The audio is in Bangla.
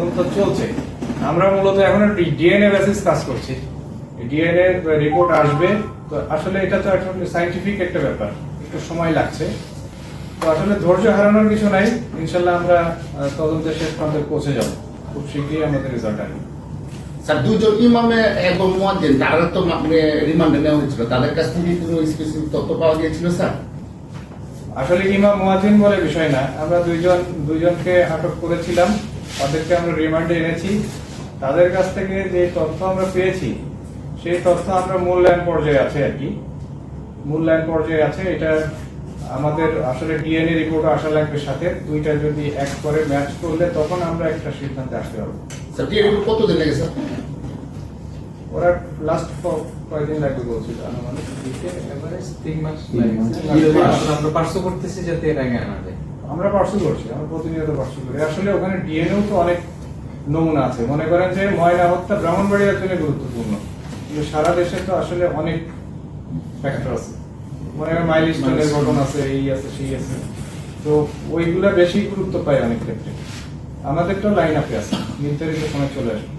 তদন্ত চলছে। আমরা মূলত এখন ডিএনএ বেসিস কাজ করছি। ডিএনএ রিপোর্ট আসবে, তো আসলে এটা তো এখন সাইন্টিফিক একটা ব্যাপার, একটু সময় লাগছে। তো আসলে ধৈর্য হারানোর কিছু নাই, ইনশাল্লাহ আমরা তদন্তের শেষ প্রান্তে পৌঁছে যাব, খুব শীঘ্রই আমাদের রেজাল্ট আসবে। স্যার, দুজন ইমামে এবং মুয়াজ্জিন তারা তো রিমান্ডে নেওয়া হয়েছিল, তাদের কাছ থেকে কোনো স্পেসিফিক তথ্য পাওয়া গিয়েছিল স্যার? আসলে ইমাম মুয়াজ্জিন বলে বিষয় না, আমরা দুইজনকে আটক করেছিলাম, তাদেরকে আমরা রিমান্ডে এনেছি। তাদের কাছ থেকে যে তথ্য আমরা পেয়েছি সেই তথ্য আমরা মূল্যায়ন পর্যায়ে আছে আর কি, মূল্যায়ন পর্যায়ে আছে। এটা আমাদের আসলে ডিএনএ রিপোর্ট আসা লাগবে সাথে, দুইটা যদি এক করে ম্যাচ করলে তখন আমরা একটা সিদ্ধান্তে আসতে পারবো। স্যার, ডিএনএ কতদিন লেগে স্যার? ওরা লাস্ট কয়দিন লাগবে বলছিল, আনুমানিক 3 মাস আমরা পার্সো করতেছি যাতে এর আগে আনা যায়। আমরা পার্সু করছি, আমরা প্রতিনিয়ত পার্সু করি। আসলে ওখানে ডিএনএও তো অনেক নমুনা আছে, মনে করেন যে ময়না হত্যা ব্রাহ্মণবাড়িয়ার জন্য গুরুত্বপূর্ণ, কিন্তু সারা দেশে তো আসলে অনেক ফ্যাক্টর আছে, মনে করেন মাইলস্টোনের ঘটনা আছে, এই আছে সেই আছে, তো ওইগুলা বেশি গুরুত্ব পায় অনেক ক্ষেত্রে। আমাদের তো লাইন আপে আছে, নির্ধারিত সময় চলে আসবে।